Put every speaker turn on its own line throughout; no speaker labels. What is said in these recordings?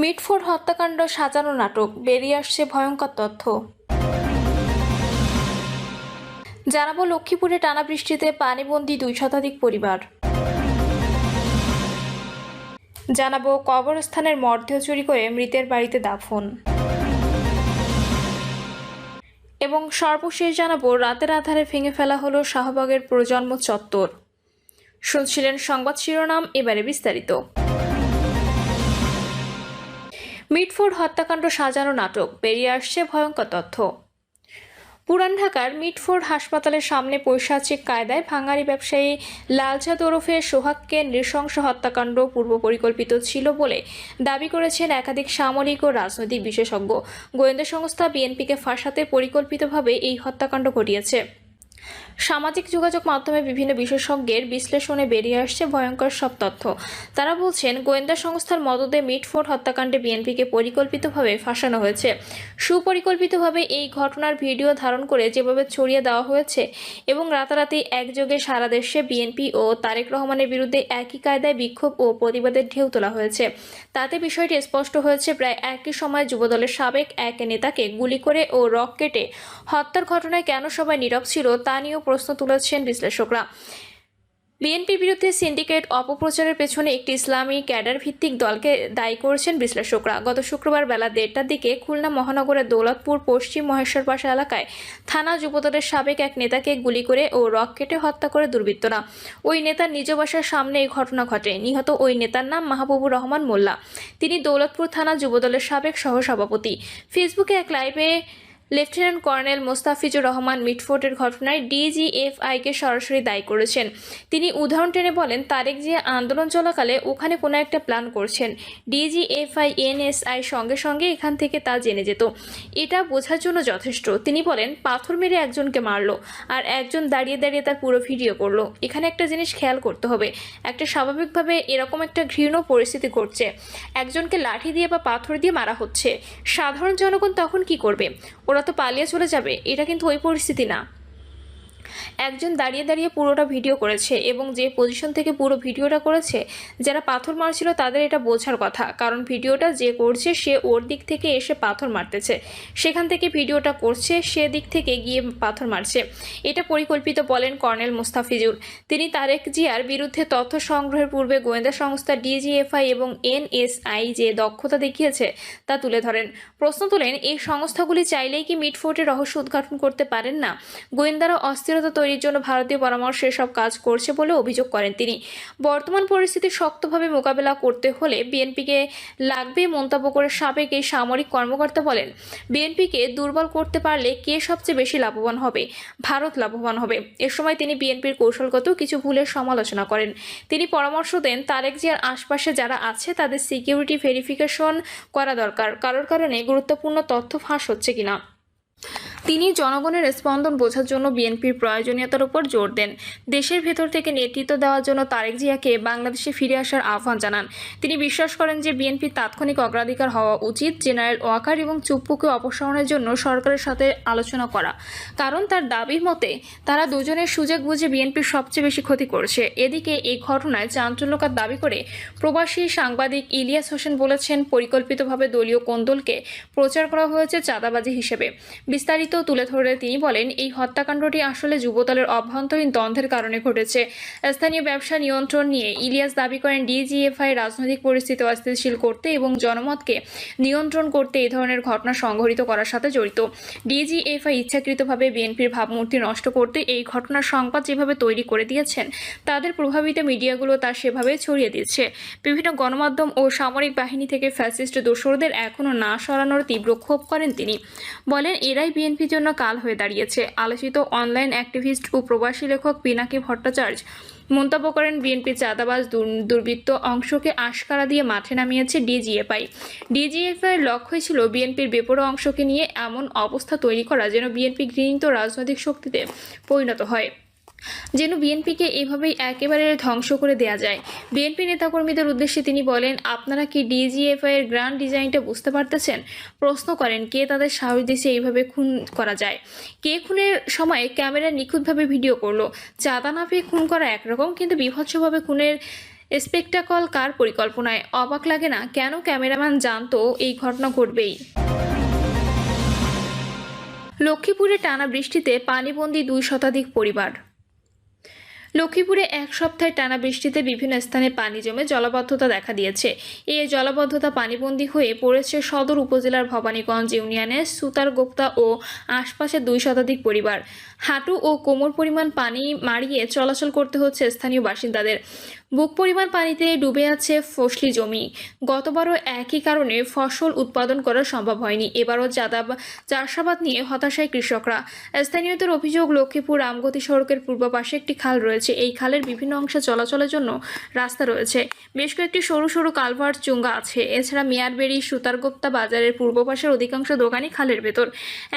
Mitford হত্যাকাণ্ড সাজানো নাটক, বেরিয়ে আসছে ভয়ঙ্কর তথ্য। জানাবো লক্ষ্মীপুরে টানা বৃষ্টিতে পানিবন্দী 2 শতাধিক পরিবার। জানাবো কবরস্থানের মরদেহ চুরি করে মৃতের বাড়িতে দাফন। এবং সর্বশেষ জানাবো রাতের আধারে ভেঙে ফেলা হলো শাহবাগের প্রজন্ম চত্বর। শুনছিলেন সংবাদ শিরোনাম, এবারে বিস্তারিত। মিটফোর্ড হত্যাকাণ্ড সাজানো নাটক, বেরিয়ে আসছে ভয়ঙ্কর তথ্য। পুরান ঢাকার মিটফোর্ড হাসপাতালের সামনে পৈশাচিক কায়দায় ভাঙারি ব্যবসায়ী লালচাঁদ ওরফে সোহাগকে নৃশংস হত্যাকাণ্ড পূর্ব পরিকল্পিত ছিল বলে দাবি করেছেন একাধিক সামরিক ও রাজনৈতিক বিশেষজ্ঞ। গোয়েন্দা সংস্থা বিএনপিকে ফাঁসাতে পরিকল্পিতভাবে এই হত্যাকাণ্ড ঘটিয়েছে। সামাজিক যোগাযোগ মাধ্যমে বিভিন্ন বিশেষজ্ঞের বিশ্লেষণে বেরিয়ে আসছে ভয়ঙ্কর সব তথ্য। তারা বলছেন, গোয়েন্দা সংস্থার মদদে মিটফোর্ড হত্যাকাণ্ডে বিএনপিকে পরিকল্পিতভাবে ফাঁসানো হয়েছে। সুপরিকল্পিতভাবে এই ঘটনার ভিডিও ধারণ করে যেভাবে ছড়িয়ে দেওয়া হয়েছে এবং রাতারাতি একযোগে সারা দেশে বিএনপি ও তারেক রহমানের বিরুদ্ধে একই কায়দায় বিক্ষোভ ও প্রতিবাদের ঢেউ তোলা হয়েছে, তাতে বিষয়টি স্পষ্ট হয়েছে। প্রায় একই সময় যুবদলের সাবেক এক নেতাকে গুলি করে ও রক কেটে হত্যার ঘটনায় কেন সবাই নীরব ছিল তা নিয়েও প্রশ্ন তুলেছেন বিশ্লেষকরা। বিএনপির বিরুদ্ধে সিন্ডিকেট অপপ্রচারের পেছনে একটি ইসলামী ক্যাডার ভিত্তিক দলকে দায়ী করেছেন বিশ্লেষকরা। গত শুক্রবার বেলা 1টার দিকে খুলনা মহানগরের দৌলতপুর পশ্চিম মহেশ্বরপাশা এলাকায় থানা যুবদলের সাবেক এক নেতাকে গুলি করে ও রক কেটে হত্যা করে দুর্বৃত্তরা। ওই নেতার নিজ বাসার সামনে এই ঘটনা ঘটে। নিহত ওই নেতার নাম মাহবুবুর রহমান মোল্লা। তিনি দৌলতপুর থানা যুবদলের সাবেক সহসভাপতি। ফেসবুকে এক লাইভে লেফটেন্যান্ট কর্নেল মোস্তাফিজুর রহমান মিটফোর্ডের ঘটনায় ডিজিএফআইকে সরাসরি দায়ী করেছেন। তিনি উদাহরণ টেনে বলেন, তারেক জিয়া আন্দোলন চলাকালে ওখানে কোনো একটা প্ল্যান করছেন। ডিজিএফআই এনএসআই সঙ্গে সঙ্গে এখান থেকে তা জেনে যেত। এটা বোঝার জন্য যথেষ্ট। তিনি বলেন, পাথর মেরে একজনকে মারলো আর একজন দাঁড়িয়ে দাঁড়িয়ে তার পুরো ভিডিও করলো। এখানে একটা জিনিস খেয়াল করতে হবে, একটা স্বাভাবিকভাবে এরকম একটা ঘৃণ্য পরিস্থিতি ঘটছে, একজনকে লাঠি দিয়ে বা পাথর দিয়ে মারা হচ্ছে। সাধারণ জনগণ তখন কি করবে? ওরা তো পালিয়ে চলে যাবে। এটা কিন্তু ওই পরিস্থিতি না। একজন দাঁড়িয়ে দাঁড়িয়ে পুরোটা ভিডিও করেছে এবং যে পজিশন থেকে পুরো ভিডিওটা করেছে, যারা পাথর মারছিল তাদের এটা বোঝার কথা, কারণ ভিডিওটা যে করছে সে ওর দিক থেকে এসে পাথর মারতেছে, সেখান থেকে ভিডিওটা করছে সে দিক থেকে গিয়ে পাথর মারছে। এটা পরিকল্পিত বলেন কর্নেল মোস্তাফিজুর। তিনি তারেক জিয়ার বিরুদ্ধে তথ্য সংগ্রহের পূর্বে গোয়েন্দা সংস্থা ডিজিএফআই এবং এনএসআই যে দক্ষতা দেখিয়েছে তা তুলে ধরেন। প্রশ্ন তোলেন, এই সংস্থাগুলি চাইলেই কি মিটফোর্ডের রহস্য উদ্ঘাটন করতে পারেন না? গোয়েন্দারা অস্থিরতা তৈরির জন্য ভারতীয় পরামর্শে সব কাজ করছে বলে অভিযোগ করেন তিনি। বর্তমান পরিস্থিতি শক্তভাবে মোকাবেলা করতে হলে বিএনপিকে লাগবে মন্তব্য করে সাবেক এই সামরিক কর্মকর্তা বলেন, বিএনপিকে দুর্বল করতে পারলে কে সবচেয়ে বেশি লাভবান হবে? ভারত লাভবান হবে। এ সময় তিনি বিএনপির কৌশলগত কিছু ভুলের সমালোচনা করেন। তিনি পরামর্শ দেন, তারেক জিয়ার আশপাশে যারা আছে তাদের সিকিউরিটি ভেরিফিকেশন করা দরকার, কারোর কারণে গুরুত্বপূর্ণ তথ্য ফাঁস হচ্ছে কিনা। তিনি জনগণের স্পন্দন বোঝার জন্য বিএনপির প্রয়োজনীয়তার উপর জোর দেন। দেশের ভেতর থেকে নেতৃত্ব দেওয়ার জন্য তারেক জিয়াকে বাংলাদেশে ফিরে আসার আহ্বান জানান। তিনি বিশ্বাস করেন যে বিএনপির তাৎক্ষণিক অগ্রাধিকার হওয়া উচিত জেনারেল ওয়াকার এবং চুপ্পুকে অপসারণের জন্য সরকারের সাথে আলোচনা করা, কারণ তার দাবির মতে তারা দুজনের সুযোগ বুঝে বিএনপির সবচেয়ে বেশি ক্ষতি করছে। এদিকে এই ঘটনায় চাঞ্চল্যকর দাবি করে প্রবাসী সাংবাদিক ইলিয়াস হোসেন বলেছেন, পরিকল্পিতভাবে দলীয় কোন্দলকে প্রচার করা হয়েছে চাঁদাবাজি হিসেবে। বিস্তারিত তুলে ধরে তিনি বলেন, এই হত্যাকাণ্ডটি আসলে যুবদলের অভ্যন্তরীণ দ্বন্দ্বের কারণে ঘটেছে। স্থানীয় ব্যবসা নিয়ন্ত্রণ নিয়ে ইলিয়াস দাবি করেন, ডিজিএফআই রাজনৈতিক পরিস্থিতি অস্থিতিশীল করতে এবং জনমতকে নিয়ন্ত্রণ করতে এই ধরনের ঘটনা সংঘটিত করার সাথে জড়িত। ডিজিএফআই ইচ্ছাকৃতভাবে বিএনপির ভাবমূর্তি নষ্ট করতে এই ঘটনার সংবাদ যেভাবে তৈরি করে দিয়েছেন, তাদের প্রভাবিত মিডিয়াগুলো তা সেভাবে ছড়িয়ে দিচ্ছে। বিভিন্ন গণমাধ্যম ও সামরিক বাহিনী থেকে ফ্যাসিস্ট দোসরদের এখনও না সরানোর তীব্র ক্ষোভ করেন তিনি। বলেন, এরাই বিএনপির জন্য কাল হয়ে দাঁড়িয়েছে। আলোচিত অনলাইন অ্যাক্টিভিস্ট ও প্রবাসী লেখক পিনাকি ভট্টাচার্য মন্তব্য করেন, বিএনপির চাঁদাবাজ দুর্বৃত্ত অংশকে আশকারা দিয়ে মাঠে নামিয়েছে ডিজিএফআই। ডিজিএফআইয়ের লক্ষ্যই ছিল বিএনপির বেপরোয়া অংশকে নিয়ে এমন অবস্থা তৈরি করা যেন বিএনপি ঘৃণিত রাজনৈতিক শক্তিতে পরিণত হয়, যেন বিএনপিকে এভাবেই একেবারে ধ্বংস করে দেয়া যায়। বিএনপি নেতাকর্মীদের উদ্দেশ্যে তিনি বলেন, আপনারা কি ডিজিএফআই এর গ্র্যান্ড ডিজাইনটা বুঝতে পারতেছেন? প্রশ্ন করেন, কে তাদের সাহস দিয়েছে এইভাবে খুন করা যায়? কে খুনের সময় ক্যামেরা নিখুঁতভাবে ভিডিও করলো? চাঁদা না পেয়ে খুন করা একরকম, কিন্তু বিভৎসভাবে খুনের স্পেকটাকল কার পরিকল্পনায়? অবাক লাগে না? কেন ক্যামেরাম্যান জানতো এই ঘটনা ঘটবেই? লক্ষ্মীপুরে টানা বৃষ্টিতে পানিবন্দী 2 শতাধিক পরিবার। লক্ষ্মীপুরে এক সপ্তাহে টানা বৃষ্টিতে বিভিন্ন স্থানে পানি জমে জলাবদ্ধতা দেখা দিয়েছে। এই জলাবদ্ধতা পানিবন্দী হয়ে পড়েছে সদর উপজেলার ভবানীগঞ্জ ইউনিয়নের সুতারগোপ্তা ও আশপাশের 2 শতাধিক পরিবার। হাঁটু ও কোমর পরিমাণ পানি মাড়িয়ে চলাচল করতে হচ্ছে স্থানীয় বাসিন্দাদের। বুক পরিমাণ পানিতে ডুবে আছে ফসলি জমি। গতবারও একই কারণে ফসল উৎপাদন করা সম্ভব হয়নি। এবারও চাষাবাদ নিয়ে হতাশায় কৃষকরা। স্থানীয়দের অভিযোগ, লক্ষ্মীপুর রামগতি সড়কের পূর্ব পাশে একটি খাল রয়েছে। এই খালের বিভিন্ন অংশে চলাচলের জন্য রাস্তা রয়েছে। বেশ কয়েকটি সরু সরু কালভার্ট চুঙ্গা আছে। এছাড়া মেয়ারবেড়ি সুতারগোপ্তা বাজারের পূর্ব পাশের অধিকাংশ দোকানই খালের ভেতর।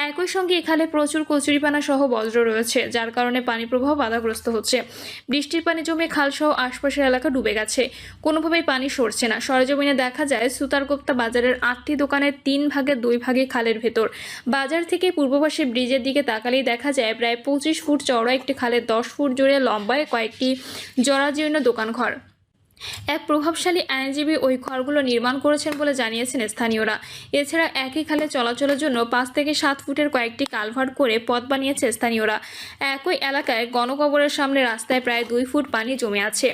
একই সঙ্গে এই খালে প্রচুর কচুরিপানা সহ বজ্র রয়েছে, যার কারণে পানি প্রবাহ বাধাগ্রস্ত হচ্ছে। বৃষ্টির পানি জমে খাল সহ আশপাশের এলাকা ডুবে গেছে। কোনোভাবেই পানি সরছে না। সরেজমিনে দেখা যায় সুতারগোপ্তা বাজারের 8টি দোকানের 3 ভাগের 2 ভাগে খালের ভেতর। বাজার থেকে পূর্ব পাশে ব্রিজের দিকে তাকালেই দেখা যায় প্রায় 25 ফুট চওড়া একটি খালের 10 ফুট জুড়ে লম্বায় কয়েকটি জরাজীর্ণ দোকানঘর। এক প্রভাবশালী আইনজীবী ওই ঘরগুলো নির্মাণ করেছেন বলে জানিয়েছেন স্থানীয়রা। এছাড়া একই খালে চলাচলের জন্য 5 থেকে 7 ফুটের কয়েকটি কালভার্ট করে পথ বানিয়েছে স্থানীয়রা। একই এলাকায় গণকবরের সামনে রাস্তায় প্রায় 2 ফুট পানি জমে আছে।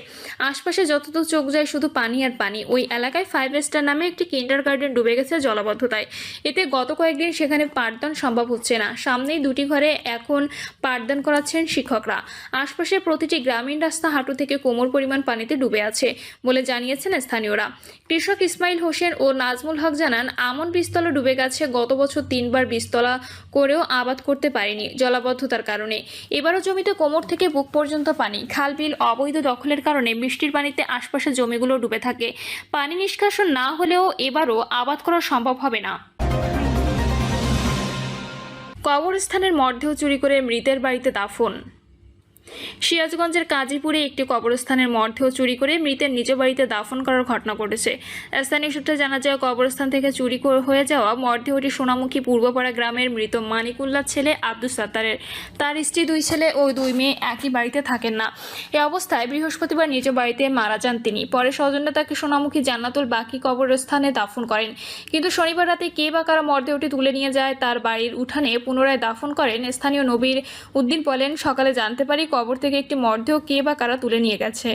আশপাশে যতদূর চোখ যায় শুধু পানি আর পানি। ওই এলাকায় 5 স্টার নামে একটি কিন্ডারগার্টেন ডুবে গেছে জলাবদ্ধতায়। এতে গত কয়েকদিন সেখানে পাঠদান সম্ভব হচ্ছে না। সামনেই 2টি ঘরে এখন পাঠদান করাচ্ছেন শিক্ষকরা। আশপাশের প্রতিটি গ্রামীণ রাস্তা হাঁটু থেকে কোমর পরিমাণ পানিতে ডুবে আছে বলে জানিয়েছেন স্থানীয়রা। কৃষক ইসমাইল হোসেন ও নাজমুল হক জানান, আমন বীজতলা ডুবে গেছে। গত বছর 3 বার বীজতলা করেও আবাদ করতে পারেনি জলাবদ্ধতার কারণে। এবারও জমিতে কোমর থেকে বুক পর্যন্ত পানি। খাল বিল অবৈধ দখলের কারণে বৃষ্টির পানিতে আশপাশের জমিগুলো ডুবে থাকে। পানি নিষ্কাশন না হলেও এবারও আবাদ করা সম্ভব হবে না। কবরস্থানের মরদেহ চুরি করে মৃতের বাড়িতে দাফন। সিরাজগঞ্জের কাজীপুরে একটি কবরস্থানের মরদেহ চুরি করে মৃতের নিজ বাড়িতে দাফন করার ঘটনা ঘটেছে। স্থানীয় সূত্রে জানা যায়, কবরস্থান থেকে চুরি হয়ে যাওয়া মরদেহটি সোনামুখী পূর্বপাড়া গ্রামের মৃত মানিকুল্লার ছেলে আব্দুস সাত্তারের। তার স্ত্রী, 2 ছেলে ও 2 মেয়ে একই বাড়িতে থাকেন না। এ অবস্থায় বৃহস্পতিবার নিজ বাড়িতে মারা যান তিনি। পরে স্বজনরা তাকে সোনামুখী জান্নাতুল বাকি কবরস্থানে দাফন করেন। কিন্তু শনিবার রাতে কে বা কারা মরদেহটি তুলে নিয়ে যায় তার বাড়ির উঠানে পুনরায় দাফন করেন। স্থানীয় নবীর উদ্দিন বলেন, সকালে জানতে পারি কবর থেকে একটি মরদেহ কে বা কারা তুলে নিয়ে গেছে।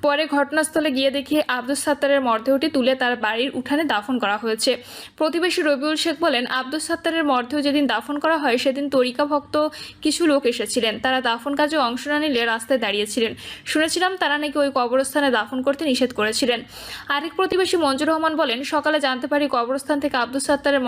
পরে ঘটনাস্থলে গিয়ে দেখি আব্দুস সাত্তারের মরদেহটি তুলে তার বাড়ির উঠানে দাফন করা হয়েছে। প্রতিবেশী রবিউল শেখ বলেন, আব্দুস সাত্তারের মরদেহ যেদিন দাফন করা হয় সেদিন তরিকা ভক্ত কিছু লোক এসেছিলেন। তারা দাফন কাজে অংশ না নিলে রাস্তায় দাঁড়িয়েছিলেন। শুনেছিলাম তারা নাকি ওই কবরস্থানে দাফন করতে নিষেধ করেছিলেন। আরেক প্রতিবেশী মঞ্জুর রহমান বলেন, সকালে জানতে পারি কবরস্থান থেকে আব্দুস সাত্তারের